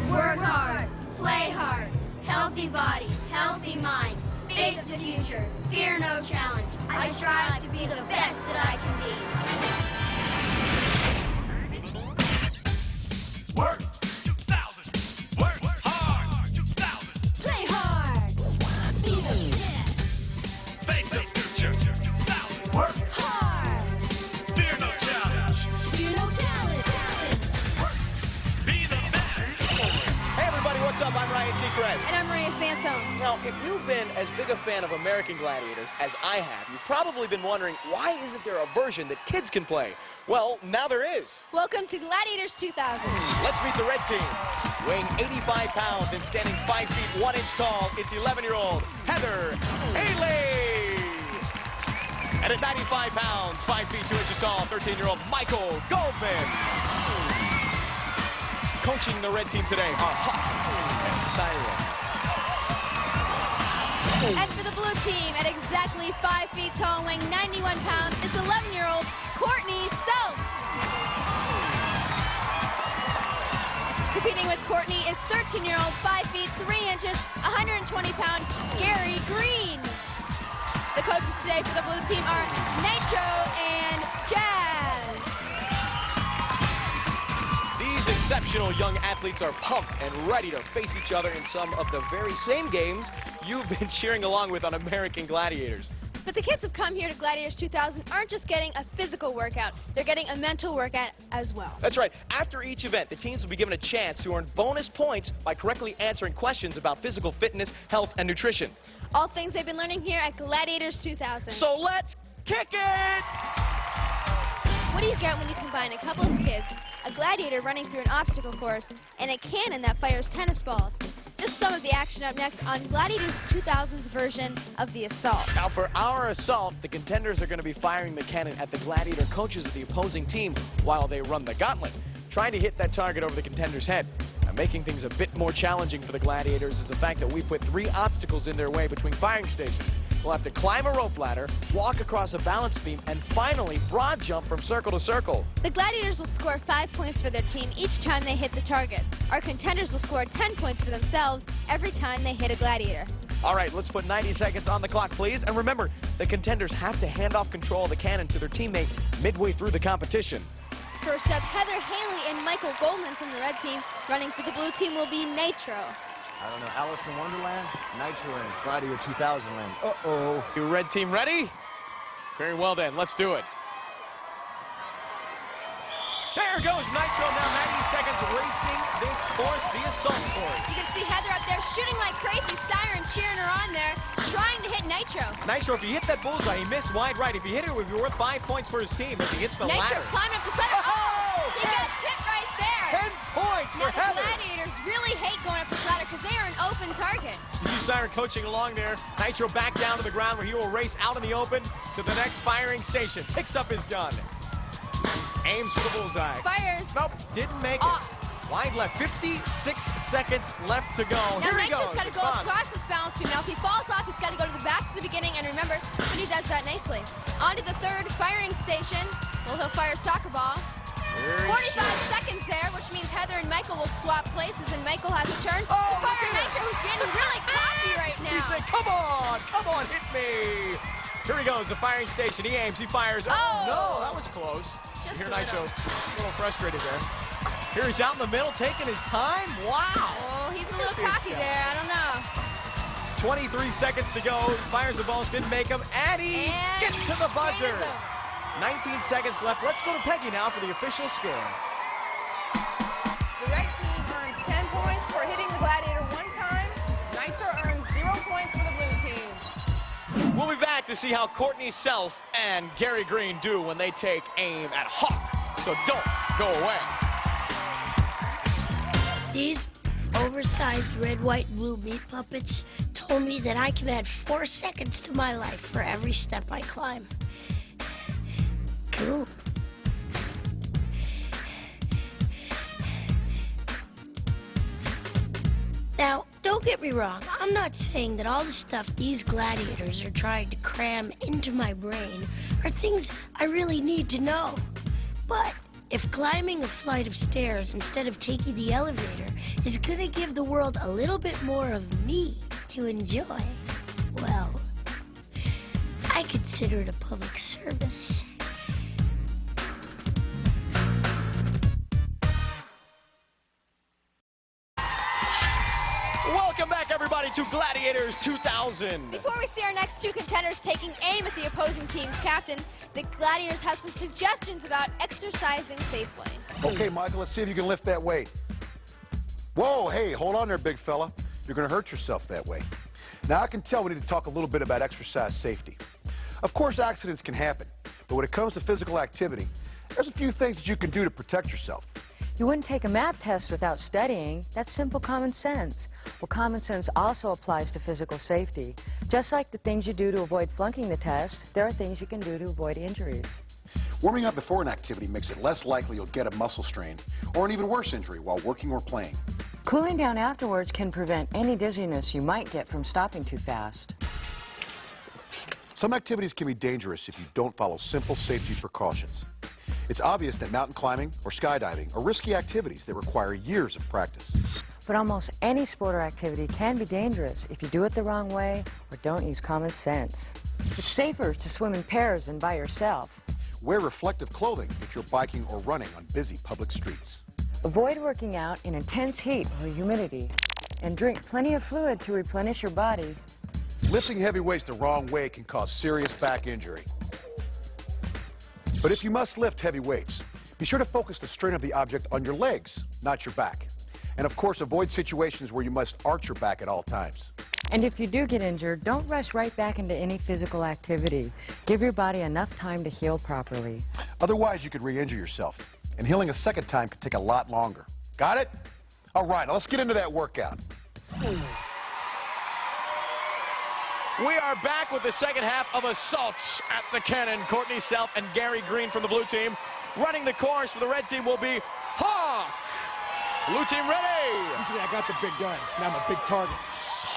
Work hard, play hard, healthy body, healthy mind. Face the future, fear no challenge. I strive to be the best that I can be. Work 2000. Work hard 2000. Play hard. Be the best. Face the future 2000. Work Hard. fear no challenge. Fear no challenge. Work be the best. Hey everybody, what's up? I'm Ryan Seacrest. And I'm Maria Sansone. Now, if you've been as big a fan of American Gladiators as I have, you've probably been wondering, why isn't there a version that kids can play? Well, now there is. Welcome to Gladiators 2000. Let's meet the red team. Weighing 85 pounds and standing 5 feet 1 inch tall, it's 11-year-old Heather Haley. And at 95 pounds, 5 feet 2 inches tall, 13-year-old Michael Goldman. Coaching the red team today are Hawk and Siren. And for the blue team, at exactly 5 feet tall, weighing 91 pounds, is 11-year-old Courtney Self. Competing with Courtney is 13-year-old, 5 feet 3 inches, 120-pound Gary Green. The coaches today for the blue team are Nitro and Jazz. These exceptional young athletes are pumped and ready to face each other in some of the very same games you've been cheering along with on American Gladiators. But the kids who come here to Gladiators 2000 aren't just getting a physical workout, they're getting a mental workout as well. That's right. After each event, the teams will be given a chance to earn bonus points by correctly answering questions about physical fitness, health, and nutrition. All things they've been learning here at Gladiators 2000. So let's kick it! What do you get when you combine a couple of kids, a gladiator running through an obstacle course, and a cannon that fires tennis balls? Just some of the action up next on Gladiators 2000's version of the assault. Now for our assault, the contenders are going to be firing the cannon at the gladiator coaches of the opposing team while they run the gauntlet, trying to hit that target over the contender's head. Now, making things a bit more challenging for the gladiators is the fact that we put 3 obstacles in their way between firing stations. We'll have to climb a rope ladder, walk across a balance beam, and finally broad jump from circle to circle. The gladiators will score 5 points for their team each time they hit the target. Our contenders will score 10 points for themselves every time they hit a gladiator. All right, let's put 90 seconds on the clock, please. And remember, the contenders have to hand off control of the cannon to their teammate midway through the competition. First up, Heather Haley and Michael Goldman from the red team. Running for the blue team will be Nitro. I don't know, Alice in Wonderland, Nitro and Gladiator 2000 land. Uh-oh. You red team ready? Very well then, let's do it. There goes Nitro, now 90 seconds racing this course, the assault course. You can see Heather up there shooting like crazy, Siren cheering her on there, trying to hit Nitro. Nitro, if he hit that bullseye, he missed wide right. If he hit it, it would be worth 5 points for his team if he hits the Nitro ladder. climbing up the center. Oh! He gets hit right there. 10 points Now for the Heather. gladiators really hate going up this ladder because they are an open target. You see Siren coaching along there. Nitro back down to the ground where he will race out in the open to the next firing station. Picks up his gun. Aims for the bullseye. Fires. Nope, didn't make it. Wide left, 56 seconds left to go. Now Here he goes. Nitro's got to go across this balance beam. Now if he falls off, he's got to go to the back to the beginning. And remember, but he does that nicely. On to the third firing station. Well, he'll fire a soccer ball. 45 seconds there, which means Heather and Michael will swap places, and Michael has a turn to fire Nitro, who's being really cocky right now. He said, come on, hit me. Here he goes, the firing station. He aims, he fires. Oh, no, that was close. Just Here a Nitro, little. a little frustrated there. Here he's out in the middle, taking his time. Wow. Oh, he's a little cocky there. I don't know. 23 seconds to go. Fires the balls, didn't make him. And he gets to the buzzer. 19 seconds left. Let's go to Peggy now for the official score. The red team earns 10 points for hitting the gladiator 1 time. Nitro earns 0 points for the blue team. We'll be back to see how Courtney Self and Gary Green do when they take aim at Hawk. So don't go away. These oversized red, white, blue meat puppets told me that I can add 4 seconds to my life for every step I climb. Cool. Now, don't get me wrong. I'm not saying that all the stuff these gladiators are trying to cram into my brain are things I really need to know. But If climbing a flight of stairs instead of taking the elevator is gonna give the world a little bit more of me to enjoy, well, I consider it a public service. Welcome back, everybody, to Gladiators 2000. Before we see our next two contenders taking aim at the opposing team's captain, the Gladiators have some suggestions about exercising safely. Okay, Michael, let's see if you can lift that weight. Whoa, hey, hold on there, big fella. You're going to hurt yourself that way. Now, I can tell we need to talk a little bit about exercise safety. Of course, accidents can happen, but when it comes to physical activity, there's a few things that you can do to protect yourself. You wouldn't take a math test without studying. That's simple common sense. Well, common sense also applies to physical safety. Just like the things you do to avoid flunking the test, there are things you can do to avoid injuries. Warming up before an activity makes it less likely you'll get a muscle strain or an even worse injury while working or playing. Cooling down afterwards can prevent any dizziness you might get from stopping too fast. Some activities can be dangerous if you don't follow simple safety precautions. It's obvious that mountain climbing or skydiving are risky activities that require years of practice. But almost any sport or activity can be dangerous if you do it the wrong way or don't use common sense. It's safer to swim in pairs than by yourself. Wear reflective clothing if you're biking or running on busy public streets. Avoid working out in intense heat or humidity. And drink plenty of fluid to replenish your body. Lifting heavy weights the wrong way can cause serious back injury. But if you must lift heavy weights, be sure to focus the strain of the object on your legs, not your back. And of course, avoid situations where you must arch your back at all times. And if you do get injured, don't rush right back into any physical activity. Give your body enough time to heal properly. Otherwise, you could re-injure yourself. And healing a second time could take a lot longer. Got it? All right, now let's get into that workout. We are back with the second half of Assaults at the Cannon. Courtney Self and Gary Green from the blue team. Running the course for the red team will be Hawk. Blue team ready. Usually I got the big gun. Now I'm a big target. Assault.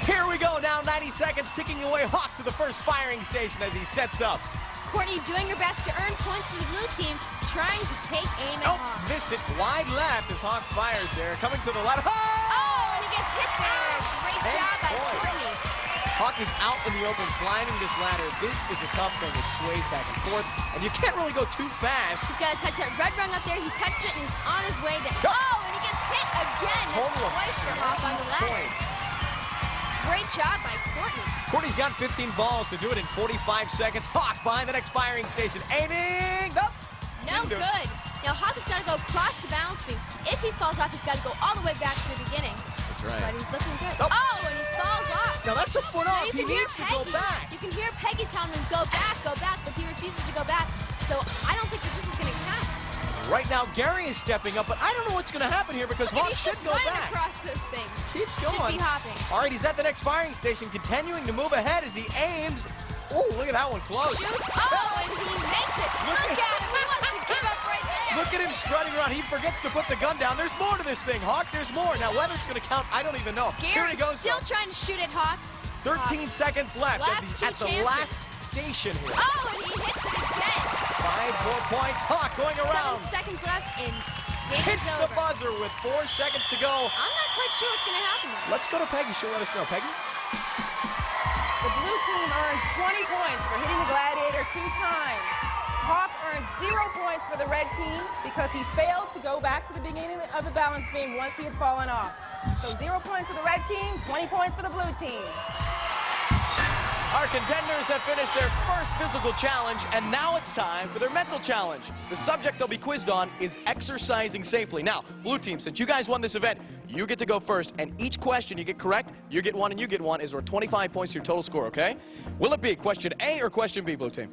Here we go, now 90 seconds, ticking away. Hawk to the first firing station as he sets up. Courtney doing her best to earn points for the blue team, trying to take aim at Oh, Hawk. missed it. Wide left as Hawk fires there. Coming to the left. Oh, and he gets hit there. Great job by Courtney. Hawk is out in the open, climbing this ladder. This is a tough thing. It sways back and forth, and you can't really go too fast. He's got to touch that red rung up there. He touches it, and he's on his way down. Oh, and he gets hit again. That's Total of twice for Hawk on the ladder. points. Great job by Courtney. Courtney's got 15 balls to do it in 45 seconds. Hawk behind the next firing station. Aiming. Nope. No Didn't do it. good. Now Hawk has got to go across the balance beam. If he falls off, he's got to go all the way back to the beginning. That's right. But he's looking good. Nope. Oh, and he falls off. Now that's a foot Now off. you He can hear needs to go Peggy. back. You can hear Peggy telling him, go back, but he refuses to go back. So I don't think that this is going to count. Right now, Gary is stepping up, but I don't know what's going to happen here because Look, Hawk he's should just go running back. across this thing. Keeps Should going. be hopping. All right, he's at the next firing station, continuing to move ahead as he aims. Oh, look at that one close. Shoots. Oh, and he makes it. Look at him. He wants to give up right there. Look at him strutting around. He forgets to put the gun down. There's more to this thing, Hawk. There's more. Now, whether it's going to count, I don't even know. Here he Gary's goes. still trying to shoot at Hawk. 13 seconds left as Last he's two at the chances. last station here. Oh, and he hits it again. 5 more points. Hawk going 7 around. seconds left, and game Hits is the over. buzzer with 4 seconds to go. I'm not quite sure what's going to happen there. Let's go to Peggy. She'll let us know. Peggy? The blue team earns 20 points for hitting the Gladiator 2 times. Hawk earns 0 points for the red team because he failed to go back to the beginning of the balance beam once he had fallen off. So 0 points for the red team, 20 points for the blue team. Our contenders have finished their first physical challenge, and now it's time for their mental challenge. The subject they'll be quizzed on is exercising safely. Now, blue team, since you guys won this event, you get to go first, and each question you get correct, you get 1 and you get 1, is worth 25 points to your total score, okay? Will it be question A or question B, blue team?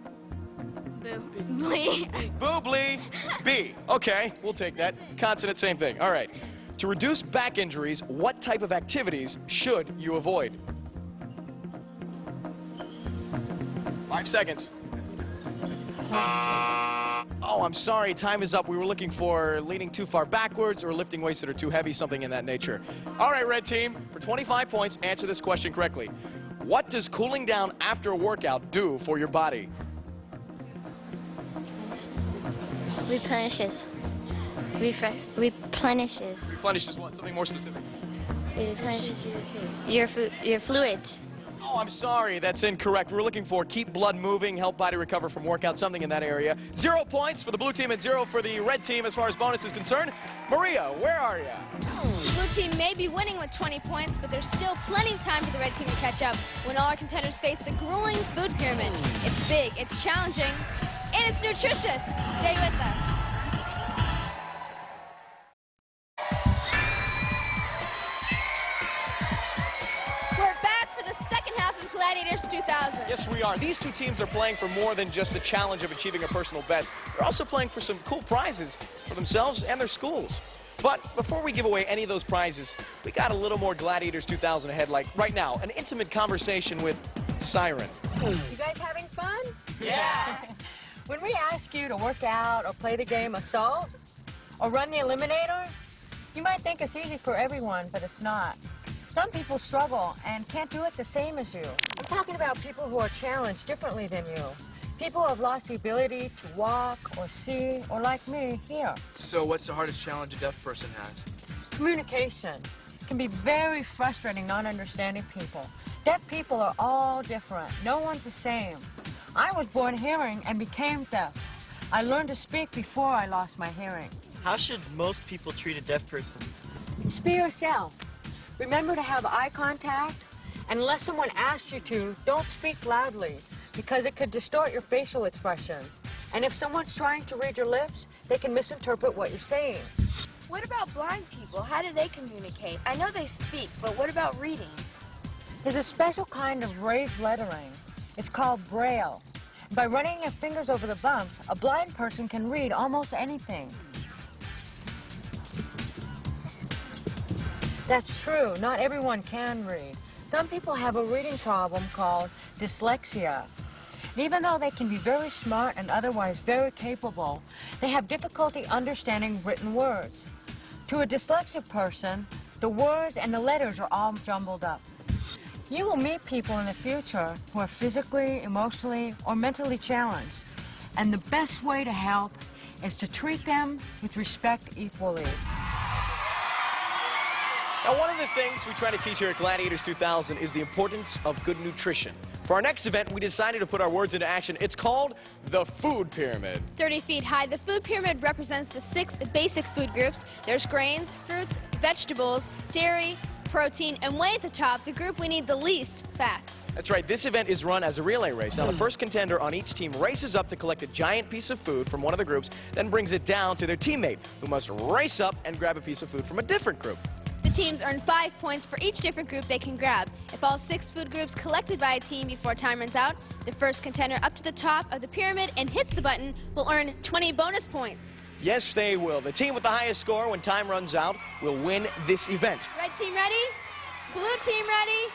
Boo. Boobly B. Okay, we'll take that. Consonant, same thing. All right. To reduce back injuries, what type of activities should you avoid? 5 seconds. Oh, I'm sorry. Time is up. We were looking for leaning too far backwards or lifting weights that are too heavy, something in that nature. All right, red team, for 25 points, answer this question correctly. What does cooling down after a workout do for your body? Replenishes. Replenishes. Replenishes what? Something more specific. Replenishes your fluids. Oh, I'm sorry. That's incorrect. We're looking for keep blood moving, help body recover from workout, something in that area. 0 points for the blue team and 0 for the red team as far as bonus is concerned. Maria, where are you? The blue team may be winning with 20 points, but there's still plenty of time for the red team to catch up when all our contenders face the grueling food pyramid. It's big, it's challenging, and it's nutritious. Stay with us. We're back for the second half of Gladiators 2000. Yes, we are. These two teams are playing for more than just the challenge of achieving a personal best. They're also playing for some cool prizes for themselves and their schools. But before we give away any of those prizes, we got a little more Gladiators 2000 ahead, like right now, an intimate conversation with Siren. You guys having fun? Yeah! When we ask you to work out or play the game Assault or run the Eliminator, you might think it's easy for everyone, but it's not. Some people struggle and can't do it the same as you. I'm talking about people who are challenged differently than you. People who have lost the ability to walk or see, or like me, hear. So what's the hardest challenge a deaf person has? Communication. It can be very frustrating not understanding people. Deaf people are all different. No one's the same. I was born hearing and became deaf. I learned to speak before I lost my hearing. How should most people treat a deaf person? Just be yourself. Remember to have eye contact, and unless someone asks you to, don't speak loudly, because it could distort your facial expressions. And if someone's trying to read your lips, they can misinterpret what you're saying. What about blind people? How do they communicate? I know they speak, but what about reading? There's a special kind of raised lettering. It's called Braille. By running your fingers over the bumps, a blind person can read almost anything. That's true. Not everyone can read. Some people have a reading problem called dyslexia. And even though they can be very smart and otherwise very capable, they have difficulty understanding written words. To a dyslexic person, the words and the letters are all jumbled up. You will meet people in the future who are physically, emotionally, or mentally challenged. And the best way to help is to treat them with respect equally. Now, one of the things we try to teach here at Gladiators 2000 is the importance of good nutrition. For our next event, we decided to put our words into action. It's called the Food Pyramid. 30 feet high, the food pyramid represents the 6 basic food groups. There's grains, fruits, vegetables, dairy, protein, and way at the top, the group we need the least, fats. That's right. This event is run as a relay race. Now, the first contender on each team races up to collect a giant piece of food from one of the groups, then brings it down to their teammate, who must race up and grab a piece of food from a different group. The teams earn 5 points for each different group they can grab. If all 6 food groups collected by a team before time runs out, the first contender up to the top of the pyramid and hits the button will earn 20 bonus points. Yes, they will. The team with the highest score when time runs out will win this event. Red team ready? Blue team ready?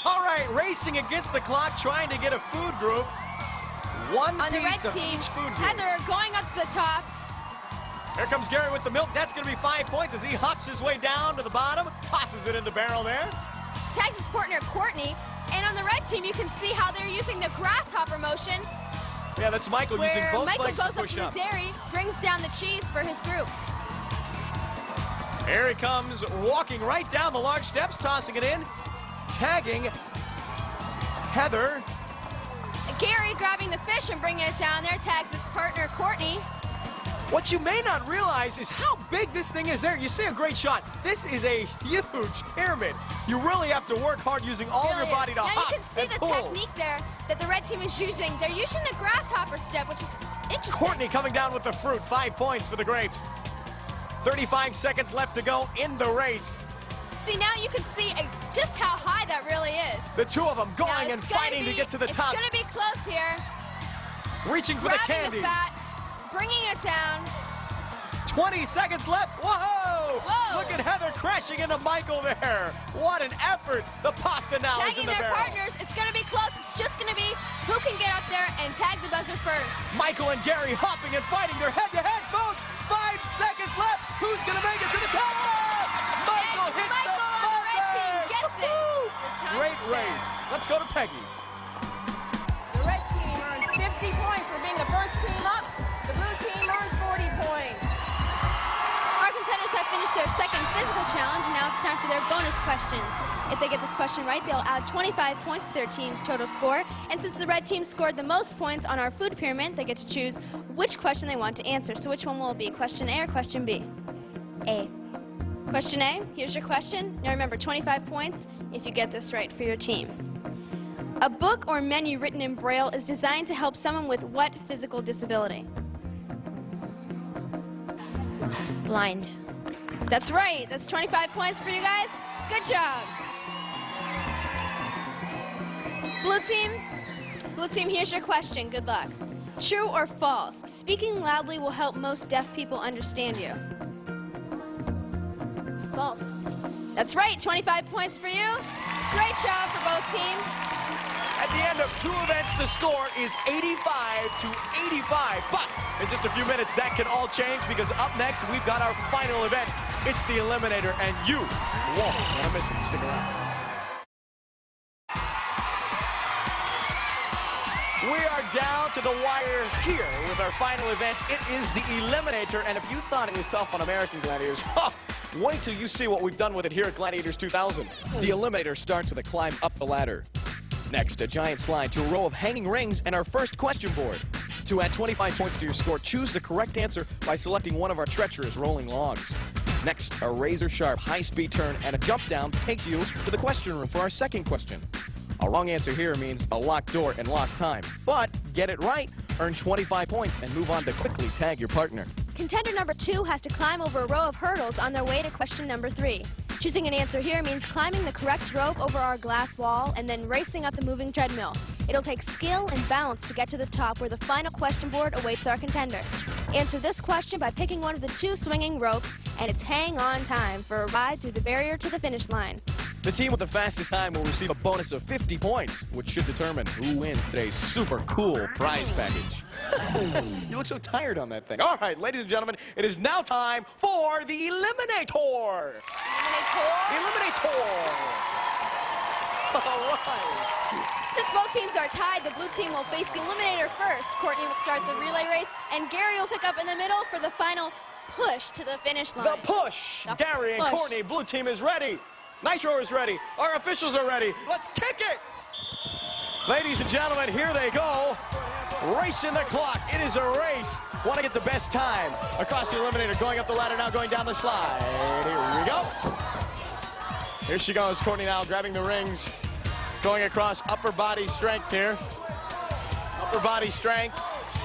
All right, racing against the clock, trying to get a food group. One On the red piece of team, each food group. Heather going up to the top. Here comes Gary with the milk. That's going to be 5 points as he hops his way down to the bottom, tosses it in the barrel there. Tags his partner Courtney. And on the red team, you can see how they're using the grasshopper motion. Yeah, that's Michael using both Michael legs goes to up push to the dairy, brings down the cheese for his group. Here he comes, walking right down the large steps, tossing it in, tagging Heather. Gary grabbing the fish and bringing it down there, tags his partner Courtney. What you may not realize is how big this thing is there. You see a great shot. This is a huge pyramid. You really have to work hard using all of your body to hop Now you can see and the pull. technique there that the red team is using. They're using the grasshopper step, which is interesting. Courtney coming down with the fruit. 5 points for the grapes. 35 seconds left to go in the race. See, now you can see just how high that really is. The two of them going and fighting to get to the top. It's going to be close here. Reaching for the candy. Grabbing the fat, bringing it down. 20 seconds left. Whoa! Whoa! Look at Heather crashing into Michael there. What an effort. The pasta now is in Tagging the their barrel. partners. It's going to be close. It's just going to be who can get up there and tag the buzzer first. Michael and Gary hopping and fighting. They're head-to-head, folks. 5 seconds left. Who's going to make it to the top? Michael hits Michael the on the red team buzzer. gets it. The time Great is spent. race. Let's go to Peggy. The red team earns 50 points for being the first team up. physical challenge, and now it's time for their bonus questions. If they get this question right, they'll add 25 points to their team's total score. And since the red team scored the most points on our food pyramid, they get to choose which question they want to answer. So which one will it be, question A or question B? A. Question A, here's your question. Now remember, 25 points if you get this right for your team. A book or menu written in Braille is designed to help someone with what physical disability? Blind. That's right. That's 25 points for you guys. Good job. Blue team, here's your question. Good luck. True or false? Speaking loudly will help most deaf people understand you. False. That's right. 25 points for you. Great job for both teams. At the end of 2 events, the score is 85 to 85. But in just a few minutes, that can all change because up next, we've got our final event. It's the Eliminator, and you won't want to miss it. Stick around. We are down to the wire here with our final event. It is the Eliminator, and if you thought it was tough on American Gladiators, wait till you see what we've done with it here at Gladiators 2000. The Eliminator starts with a climb up the ladder. Next, a giant slide to a row of hanging rings and our first question board. To add 25 points to your score, choose the correct answer by selecting one of our treacherous rolling logs. Next, a razor-sharp high-speed turn and a jump down takes you to the question room for our second question. A wrong answer here means a locked door and lost time. But get it right, earn 25 points, and move on to quickly tag your partner. Contender number 2 has to climb over a row of hurdles on their way to question number 3. Choosing an answer here means climbing the correct rope over our glass wall and then racing up the moving treadmill. It'll take skill and balance to get to the top where the final question board awaits our contender. Answer this question by picking one of the 2 swinging ropes, and it's hang on time for a ride through the barrier to the finish line. The team with the fastest time will receive a bonus of 50 points, which should determine who wins today's super cool prize package. You look so tired on that thing. All right, ladies and gentlemen, it is now time for the Eliminator. Eliminator. All right. Since both teams are tied, the blue team will face the Eliminator first. Courtney will start the relay race, and Gary will pick up in the middle for the final push to the finish line. The push. Gary and Courtney, blue team is ready. Nitro is ready. Our officials are ready. Let's kick it. Ladies and gentlemen, here they go. Racing the clock. It is a race. Want to get the best time across the Eliminator. Going up the ladder now, going down the slide. Here we go. Here she goes, Courtney now grabbing the rings. Going across upper body strength here. Upper body strength.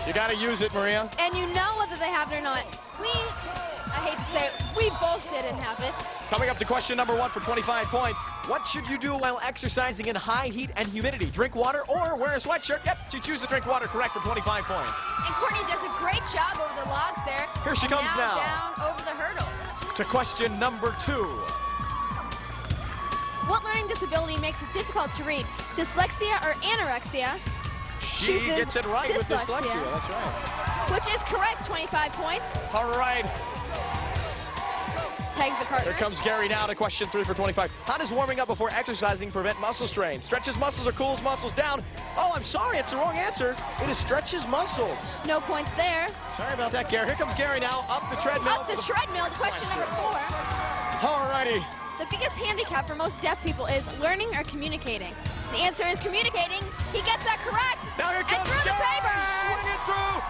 You got to use it, Maria. And you know whether they have it or not. I hate to say it, we both didn't have it. Coming up to question number 1 for 25 points. What should you do while exercising in high heat and humidity? Drink water or wear a sweatshirt? Yep, she chooses to drink water, correct, for 25 points. And Courtney does a great job over the logs there. Here she comes now. Down over the hurdles. To question number 2. What learning disability makes it difficult to read? Dyslexia or anorexia? She gets it right with dyslexia, that's right. Which is correct, 25 points. All right. Tags the partner. Here comes Gary now to question 3 for 25. How does warming up before exercising prevent muscle strain? Stretches muscles or cools muscles down? Oh, I'm sorry, it's the wrong answer. It is stretches muscles. No points there. Sorry about that, Gary. Here comes Gary now, up the treadmill. Up the treadmill to question number 4. All righty. The biggest handicap for most deaf people is learning or communicating. The answer is communicating. He gets that correct. Now here comes through the paper. Swing it through.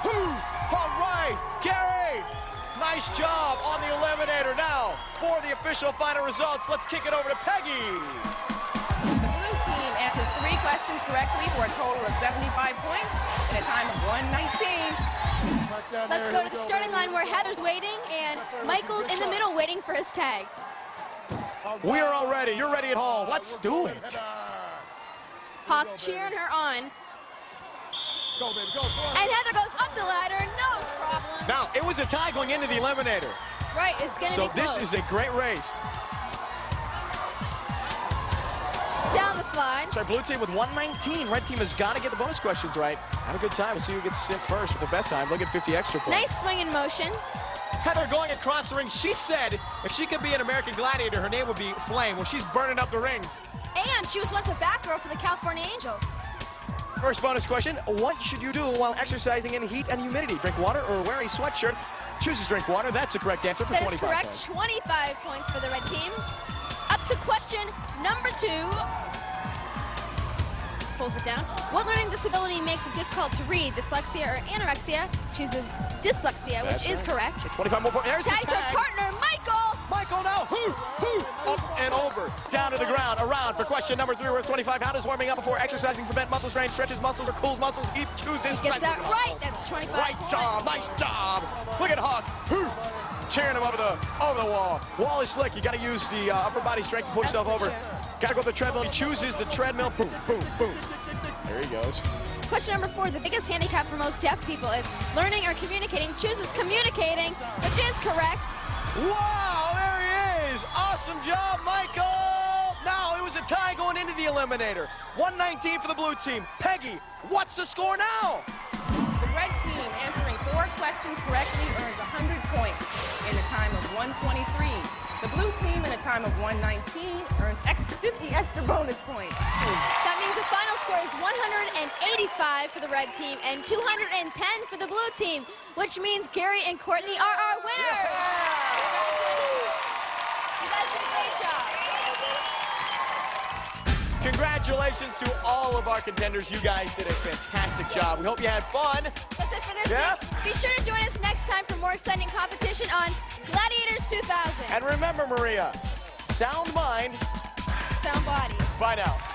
All right, Gary. Nice job on the Eliminator. Now, for the official final results, let's kick it over to Peggy. The blue team answers 3 questions correctly for a total of 75 points in a time of 1:19. Let's go to the starting line where Heather's waiting and Michael's in the middle waiting for his tag. We are all ready. You're ready at home. Let's do it. Hawk cheering her on. Go, baby, go. And Heather goes up the ladder, no problem. Now, it was a tie going into the Eliminator. Right, it's going to be close. So this is a great race. Down the slide. So our blue team with 119. Red team has got to get the bonus questions right. Have a good time. We'll see who gets sent first with the best time. They'll get 50 extra points. Nice swing in motion. Heather going across the ring. She said if she could be an American Gladiator, her name would be Flame. Well, she's burning up the rings. And she was once a back row for the California Angels. First bonus question, what should you do while exercising in heat and humidity? Drink water or wear a sweatshirt? Chooses drink water. That's the correct answer for That is 25 correct. points. 25 points for the red team. Up to question number 2. Pulls it down. What learning disability makes it difficult to read? Dyslexia or anorexia? Chooses dyslexia, which is correct. So 25 more points. There's the Tags her tag. partner, Michael. Michael now, up and over, down to the ground, around for question number 3 worth 25. How does warming up before exercising prevent muscle strain, stretches muscles, or cools muscles? He chooses. Gets that right. That's 25 Right points. job, nice job. Look at Hawk, cheering him over the wall. Wall is slick. You got to use the upper body strength to push yourself over. Got to go to the treadmill. He chooses the treadmill. Boom, boom, boom. There he goes. Question number 4, the biggest handicap for most deaf people is learning or communicating. Chooses communicating, which is correct. Wow, there he is. Awesome job, Michael. Now, it was a tie going into the eliminator. 119 for the blue team. Peggy, what's the score now? The red team answering 4 questions correctly earns 100 points in a time of 123. The blue team in a time of 119 earns 50 extra bonus points. That means the final score is 185 for the red team and 210 for the blue team, which means Gary and Courtney are our winners. You guys did a great job. Congratulations to all of our contenders. You guys did a fantastic job. We hope you had fun. That's it for this week. Be sure to join us next time for more exciting competition on Gladiators 2000. And remember, Maria, sound mind, Sound body. find out.